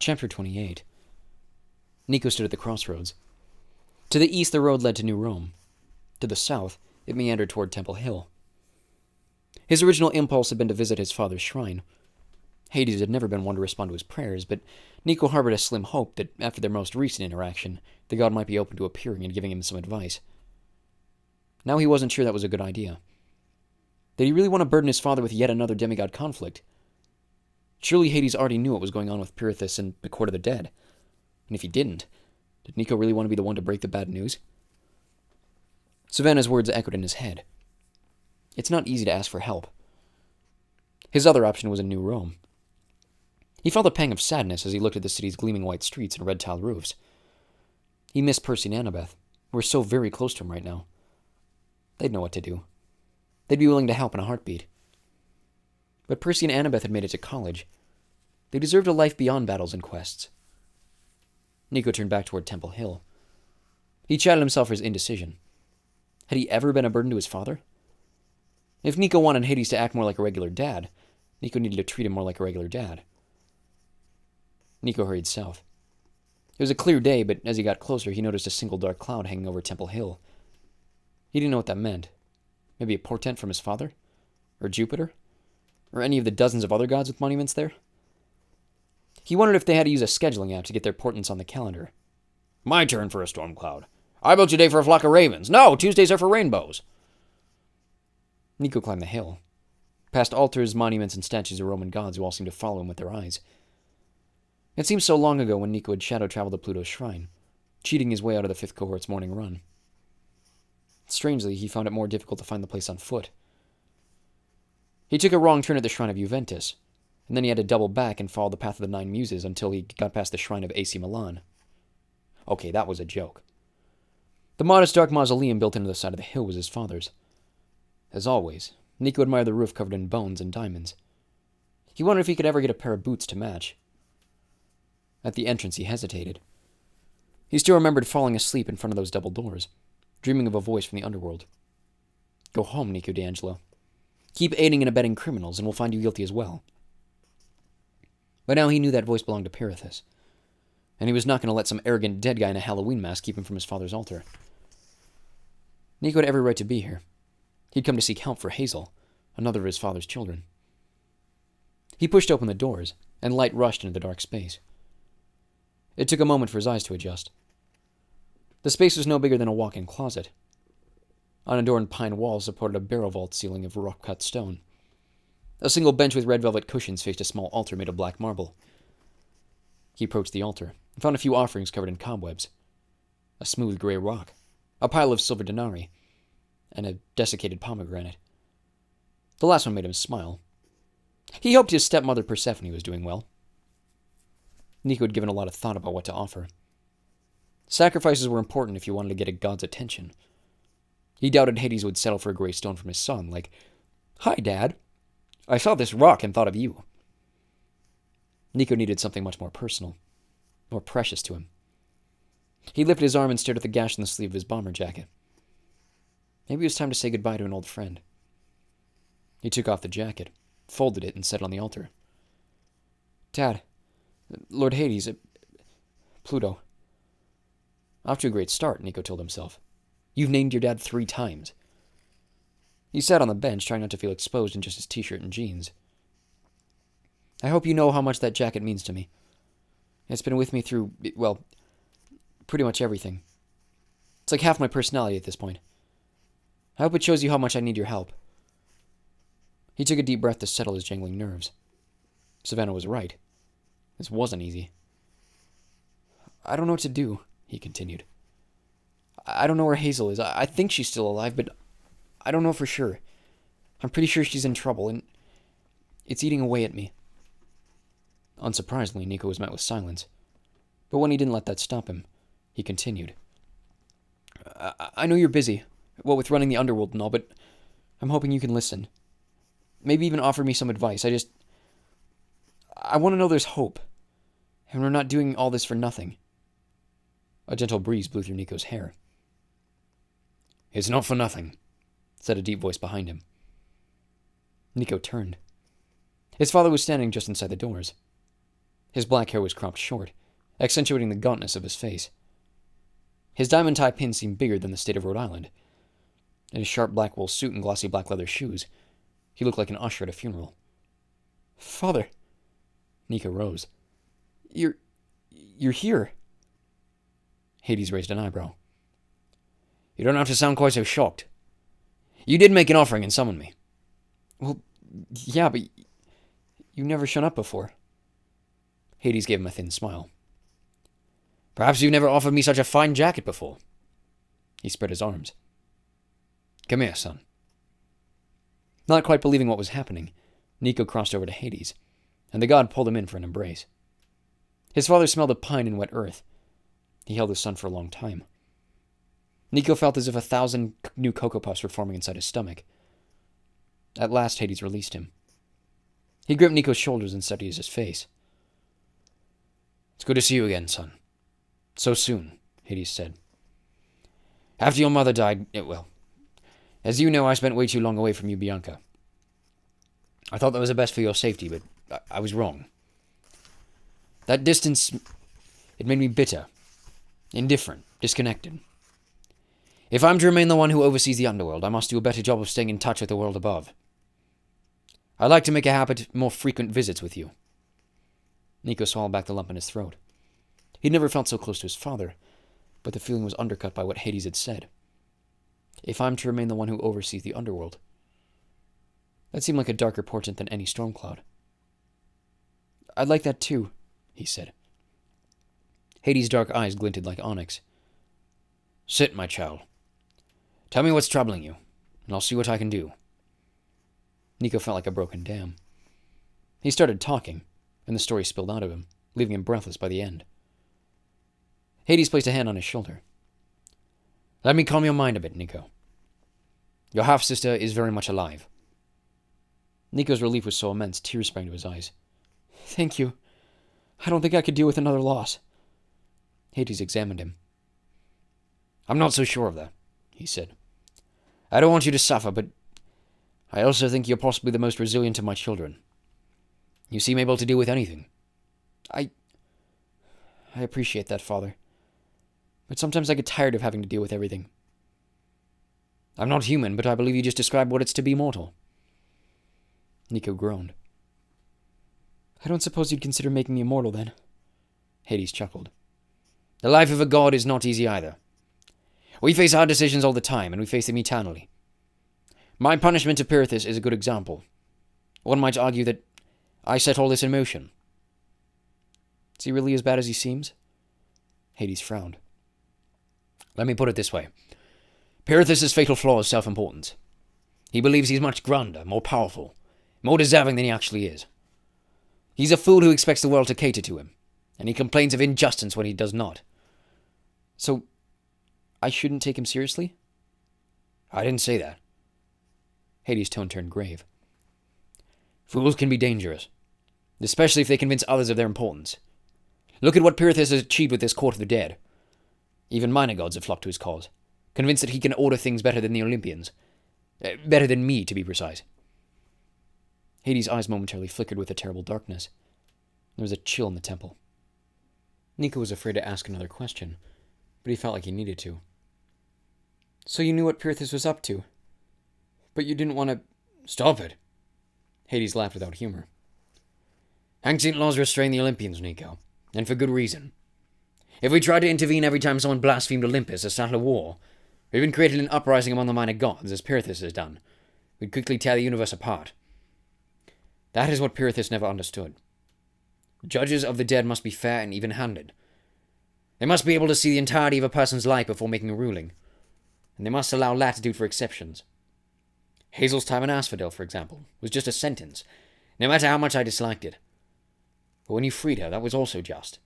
Chapter 28. Nico stood at the crossroads. To the east, the road led to New Rome. To the south, it meandered toward Temple Hill. His original impulse had been to visit his father's shrine. Hades had never been one to respond to his prayers, but Nico harbored a slim hope that after their most recent interaction, the god might be open to appearing and giving him some advice. Now he wasn't sure that was a good idea. Did he really want to burden his father with yet another demigod conflict? Surely Hades already knew what was going on with Pirithous and the Court of the Dead. And if he didn't, did Nico really want to be the one to break the bad news? Savannah's words echoed in his head. It's not easy to ask for help. His other option was in New Rome. He felt a pang of sadness as he looked at the city's gleaming white streets and red-tiled roofs. He missed Percy and Annabeth, who were so very close to him right now. They'd know what to do. They'd be willing to help in a heartbeat. But Percy and Annabeth had made it to college. They deserved a life beyond battles and quests. Nico turned back toward Temple Hill. He chided himself for his indecision. Had he ever been a burden to his father? If Nico wanted Hades to act more like a regular dad, Nico needed to treat him more like a regular dad. Nico hurried south. It was a clear day, but as he got closer, he noticed a single dark cloud hanging over Temple Hill. He didn't know what that meant. Maybe a portent from his father? Or Jupiter? Or any of the dozens of other gods with monuments there? He wondered if they had to use a scheduling app to get their portents on the calendar. My turn for a storm cloud. I built today for a flock of ravens. No, Tuesdays are for rainbows. Nico climbed the hill, past altars, monuments, and statues of Roman gods who all seemed to follow him with their eyes. It seemed so long ago when Nico had shadow-traveled to Pluto's shrine, cheating his way out of the 5th cohort's morning run. Strangely, he found it more difficult to find the place on foot. He took a wrong turn at the shrine of Juventus, and then he had to double back and follow the path of the 9 Muses until he got past the shrine of AC Milan. Okay, that was a joke. The modest dark mausoleum built into the side of the hill was his father's. As always, Nico admired the roof covered in bones and diamonds. He wondered if he could ever get a pair of boots to match. At the entrance, he hesitated. He still remembered falling asleep in front of those double doors, dreaming of a voice from the underworld. Go home, Nico D'Angelo. Keep aiding and abetting criminals, and we'll find you guilty as well. But now he knew that voice belonged to Pirithous, and he was not going to let some arrogant dead guy in a Halloween mask keep him from his father's altar. Nico had every right to be here. He'd come to seek help for Hazel, another of his father's children. He pushed open the doors, and light rushed into the dark space. It took a moment for his eyes to adjust. The space was no bigger than a walk-in closet. Unadorned pine walls supported a barrel vault ceiling of rock-cut stone. A single bench with red velvet cushions faced a small altar made of black marble. He approached the altar and found a few offerings covered in cobwebs. A smooth gray rock, a pile of silver denarii, and a desiccated pomegranate. The last one made him smile. He hoped his stepmother Persephone was doing well. Nico had given a lot of thought about what to offer. Sacrifices were important if you wanted to get a god's attention. He doubted Hades would settle for a gray stone from his son, like, Hi, Dad. I saw this rock and thought of you. Nico needed something much more personal, more precious to him. He lifted his arm and stared at the gash in the sleeve of his bomber jacket. Maybe it was time to say goodbye to an old friend. He took off the jacket, folded it, and set it on the altar. Dad, Lord Hades, Pluto. Off to a great start, Nico told himself. You've named your dad 3 times. He sat on the bench, trying not to feel exposed in just his t-shirt and jeans. I hope you know how much that jacket means to me. It's been with me through, well, pretty much everything. It's like half my personality at this point. I hope it shows you how much I need your help. He took a deep breath to settle his jangling nerves. Savannah was right. This wasn't easy. I don't know what to do, he continued. I don't know where Hazel is. I think she's still alive, but I don't know for sure. I'm pretty sure she's in trouble, and it's eating away at me. Unsurprisingly, Nico was met with silence. But when he didn't let that stop him, he continued. I know you're busy, with running the underworld and all, but I'm hoping you can listen. Maybe even offer me some advice. I want to know there's hope, and we're not doing all this for nothing. A gentle breeze blew through Nico's hair. It's not for nothing, said a deep voice behind him. Nico turned. His father was standing just inside the doors. His black hair was cropped short, accentuating the gauntness of his face. His diamond tie pin seemed bigger than the state of Rhode Island. In his sharp black wool suit and glossy black leather shoes, he looked like an usher at a funeral. "Father!" Nico rose. You're here." Hades raised an eyebrow. "You don't have to sound quite so shocked. You did make an offering and summon me." "Well, yeah, but you've never shown up before." Hades gave him a thin smile. "Perhaps you've never offered me such a fine jacket before." He spread his arms. "Come here, son." Not quite believing what was happening, Nico crossed over to Hades, and the god pulled him in for an embrace. His father smelled of pine and wet earth. He held his son for a long time. Nico felt as if 1,000 new Cocoa Puffs were forming inside his stomach. At last, Hades released him. He gripped Nico's shoulders and studied his face. "It's good to see you again, son. So soon," Hades said. "After your mother died, as you know, I spent way too long away from you, Bianca. I thought that was the best for your safety, but I was wrong. That distance, it made me bitter, indifferent, disconnected. If I'm to remain the one who oversees the underworld, I must do a better job of staying in touch with the world above. I'd like to make a habit of more frequent visits with you." Nico swallowed back the lump in his throat. He'd never felt so close to his father, but the feeling was undercut by what Hades had said. If I'm to remain the one who oversees the underworld. That seemed like a darker portent than any storm cloud. "I'd like that too," he said. Hades' dark eyes glinted like onyx. "Sit, my child. Tell me what's troubling you, and I'll see what I can do." Nico felt like a broken dam. He started talking, and the story spilled out of him, leaving him breathless by the end. Hades placed a hand on his shoulder. "Let me calm your mind a bit, Nico. Your half-sister is very much alive." Nico's relief was so immense, tears sprang to his eyes. "Thank you. I don't think I could deal with another loss." Hades examined him. "I'm not so sure of that," he said. "I don't want you to suffer, but I also think you're possibly the most resilient of my children. You seem able to deal with anything." I appreciate that, Father. But sometimes I get tired of having to deal with everything." "I'm not human, but I believe you just described what it's to be mortal." Nico groaned. "I don't suppose you'd consider making me immortal, then?" Hades chuckled. "The life of a god is not easy either. We face hard decisions all the time, and we face them eternally. My punishment to Pirithous is a good example. One might argue that I set all this in motion." "Is he really as bad as he seems?" Hades frowned. "Let me put it this way. Pirithous' fatal flaw is self-importance. He believes he's much grander, more powerful, more deserving than he actually is. He's a fool who expects the world to cater to him, and he complains of injustice when he does not." "So, I shouldn't take him seriously?" "I didn't say that." Hades' tone turned grave. "Fools can be dangerous, especially if they convince others of their importance. Look at what Pirithous has achieved with this court of the dead. Even minor gods have flocked to his cause, convinced that he can order things better than the Olympians. Better than me, to be precise." Hades' eyes momentarily flickered with a terrible darkness. There was a chill in the temple. Nico was afraid to ask another question, but he felt like he needed to. "So you knew what Pirithous was up to, but you didn't want to—" "Stop it!" Hades laughed without humor. "Ancient laws restrain the Olympians, Nico, and for good reason. If we tried to intervene every time someone blasphemed Olympus or started a war, or even created an uprising among the minor gods, as Pirithous has done, we'd quickly tear the universe apart. That is what Pirithous never understood. Judges of the dead must be fair and even-handed. They must be able to see the entirety of a person's life before making a ruling, and they must allow latitude for exceptions. Hazel's time in Asphodel, for example, was just a sentence, no matter how much I disliked it. But when you freed her, that was also just.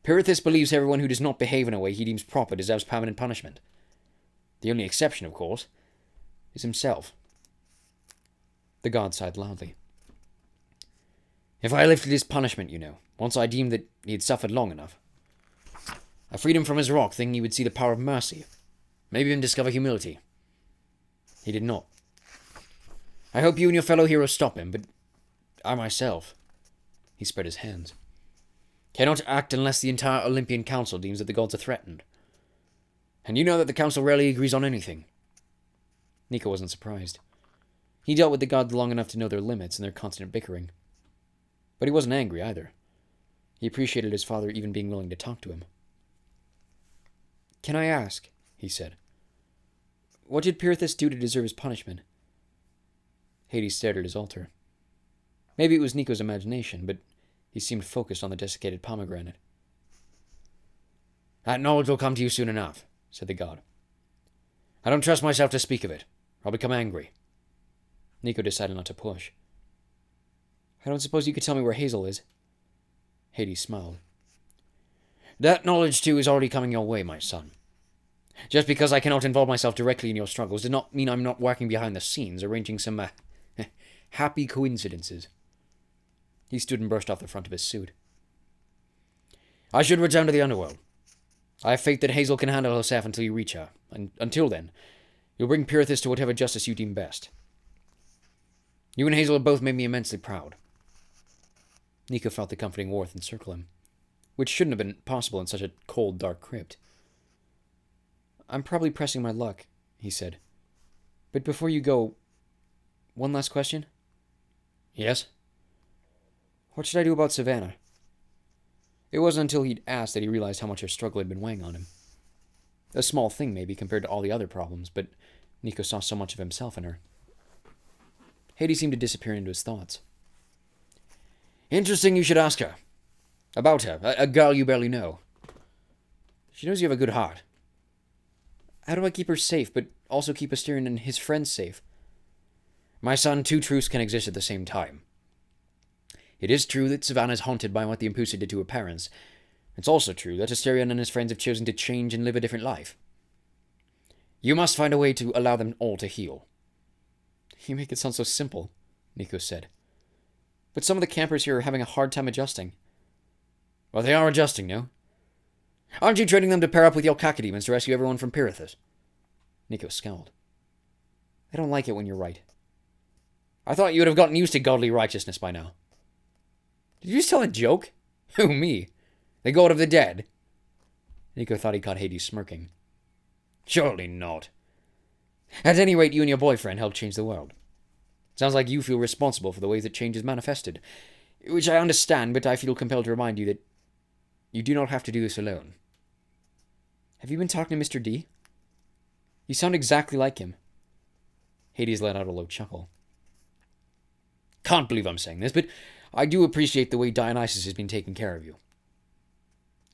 Pirithous believes everyone who does not behave in a way he deems proper deserves permanent punishment. The only exception, of course, is himself." The god sighed loudly. "If I lifted his punishment, once I deemed that he had suffered long enough, I freed him from his rock, thinking he would see the power of mercy, maybe even discover humility. He did not. I hope you and your fellow heroes stop him, but I myself..." He spread his hands. cannot act unless the entire Olympian Council deems that the gods are threatened. And you know that the Council rarely agrees on anything. Nico wasn't surprised. He dealt with the gods long enough to know their limits and their constant bickering. But he wasn't angry either. He appreciated his father even being willing to talk to him. "Can I ask," he said, "what did Pirithous do to deserve his punishment?" Hades stared at his altar. Maybe it was Nico's imagination, but he seemed focused on the desiccated pomegranate. "That knowledge will come to you soon enough," said the god. "I don't trust myself to speak of it. I'll become angry." Nico decided not to push. "I don't suppose you could tell me where Hazel is?" Hades smiled. "That knowledge, too, is already coming your way, my son. Just because I cannot involve myself directly in your struggles does not mean I'm not working behind the scenes, arranging some, happy coincidences." He stood and brushed off the front of his suit. "I should return to the underworld. I have faith that Hazel can handle herself until you reach her, and until then, you'll bring Pirithous to whatever justice you deem best. You and Hazel have both made me immensely proud." Nico felt the comforting warmth encircle him, which shouldn't have been possible in such a cold, dark crypt. "I'm probably pressing my luck," he said. "But before you go, one last question?" "Yes?" "What should I do about Savannah?" It wasn't until he'd asked that he realized how much her struggle had been weighing on him. A small thing, maybe, compared to all the other problems, but Nico saw so much of himself in her. Hades seemed to disappear into his thoughts. "Interesting you should ask her. About her, a girl you barely know. She knows you have a good heart." "How do I keep her safe, but also keep Asterion and his friends safe?" "My son, two truths can exist at the same time. It is true that Savannah is haunted by what the Impusa did to her parents. It's also true that Asterion and his friends have chosen to change and live a different life. You must find a way to allow them all to heal." "You make it sound so simple," Nico said. "But some of the campers here are having a hard time adjusting." "Well, they are adjusting, no? Aren't you training them to pair up with your cacodemons to rescue everyone from Pirithous?" Nico scowled. "I don't like it when you're right." "I thought you would have gotten used to godly righteousness by now." "Did you just tell a joke?" "Who, me? The god of the dead?" Nico thought he caught Hades smirking. "Surely not. At any rate, you and your boyfriend helped change the world. Sounds like you feel responsible for the ways that change is manifested. Which I understand, but I feel compelled to remind you that you do not have to do this alone." "Have you been talking to Mr. D? You sound exactly like him." Hades let out a low chuckle. "Can't believe I'm saying this, but I do appreciate the way Dionysus has been taking care of you.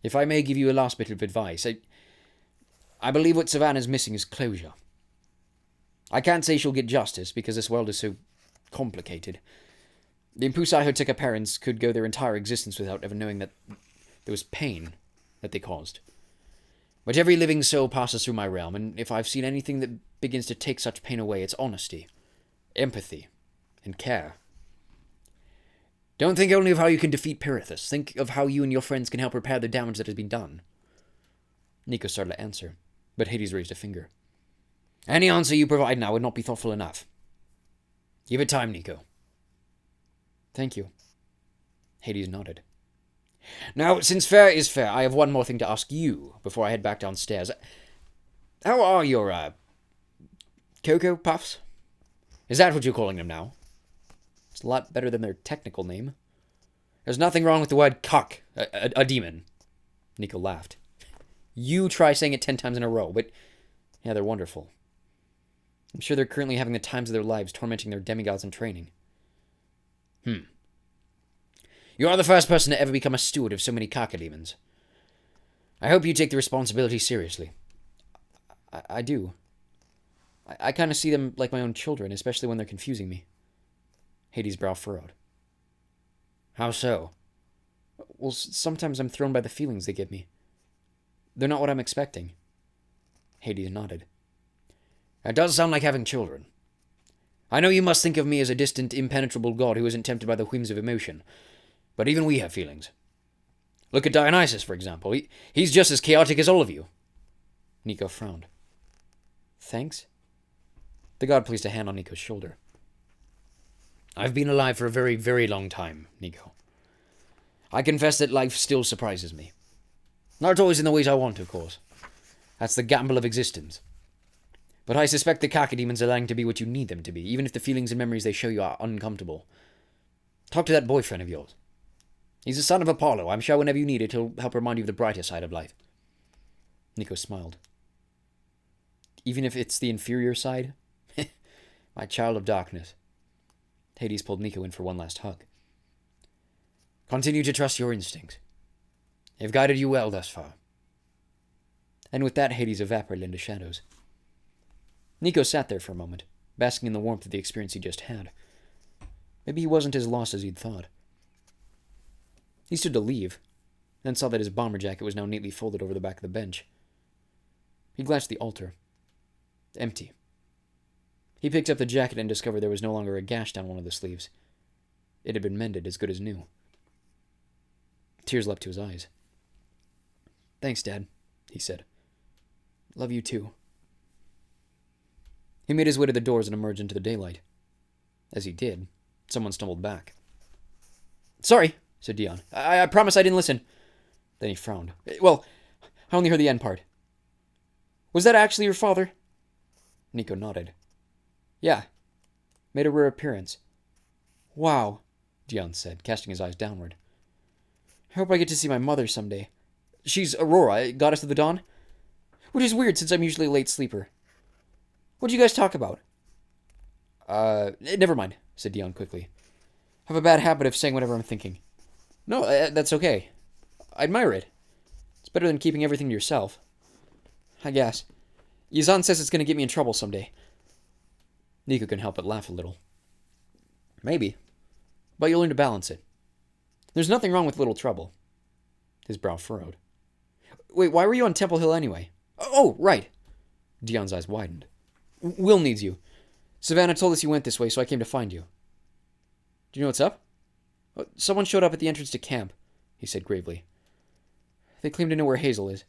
If I may give you a last bit of advice, I believe what Savannah's missing is closure. I can't say she'll get justice, because this world is so complicated. The Impusa who took her parents could go their entire existence without ever knowing that there was pain that they caused. But every living soul passes through my realm, and if I've seen anything that begins to take such pain away, it's honesty, empathy, and care. Don't think only of how you can defeat Pirithous. Think of how you and your friends can help repair the damage that has been done." Nico started to answer, but Hades raised a finger. "Any answer you provide now would not be thoughtful enough. Give it time, Nico." "Thank you." Hades nodded. "Now, since fair is fair, I have one more thing to ask you before I head back downstairs. How are your, Cocoa Puffs? Is that what you're calling them now? It's a lot better than their technical name. There's nothing wrong with the word cock, a demon." Nico laughed. "You try saying it 10 times in a row, but yeah, they're wonderful. I'm sure they're currently having the times of their lives tormenting their demigods in training." You are the first person to ever become a steward of so many cacodemons. I hope you take the responsibility seriously." I do. I kind of see them like my own children, especially when they're confusing me." Hades' brow furrowed. "How so?" "Well, sometimes I'm thrown by the feelings they give me. They're not what I'm expecting." Hades nodded. "That does sound like having children. I know you must think of me as a distant, impenetrable god who isn't tempted by the whims of emotion, but even we have feelings. Look at Dionysus, for example. He's just as chaotic as all of you." Nico frowned. "Thanks?" The god placed a hand on Nico's shoulder. "I've been alive for a very, very long time, Nico. I confess that life still surprises me. Not always in the ways I want, of course. That's the gamble of existence. But I suspect the cacodemons are lying to be what you need them to be, even if the feelings and memories they show you are uncomfortable. Talk to that boyfriend of yours. He's the son of Apollo. I'm sure whenever you need it, he'll help remind you of the brighter side of life. Nico smiled. Even if it's the inferior side? My child of darkness. Hades pulled Nico in for one last hug. Continue to trust your instincts. They've guided you well thus far. And with that, Hades evaporated into shadows. Nico sat there for a moment, basking in the warmth of the experience he just had. Maybe he wasn't as lost as he'd thought. He stood to leave, then saw that his bomber jacket was now neatly folded over the back of the bench. He glanced at the altar. Empty. He picked up the jacket and discovered there was no longer a gash down one of the sleeves. It had been mended, as good as new. Tears leapt to his eyes. Thanks, Dad, he said. Love you too. He made his way to the doors and emerged into the daylight. As he did, someone stumbled back. Sorry, said Dion. I promise I didn't listen. Then he frowned. Well, I only heard the end part. Was that actually your father? Nico nodded. Yeah. Made a rare appearance. Wow, Dion said, casting his eyes downward. I hope I get to see my mother someday. She's Aurora, goddess of the dawn. Which is weird since I'm usually a late sleeper. What'd you guys talk about? Never mind, said Dion quickly. I have a bad habit of saying whatever I'm thinking. No, that's okay. I admire it. It's better than keeping everything to yourself. I guess. Yazan says it's going to get me in trouble someday. Nico couldn't help but laugh a little. Maybe. But you'll learn to balance it. There's nothing wrong with little trouble. His brow furrowed. Wait, why were you on Temple Hill anyway? Oh, right. Dion's eyes widened. Will needs you. Savannah told us you went this way, so I came to find you. Do you know what's up? Someone showed up at the entrance to camp, he said gravely. They claim to know where Hazel is.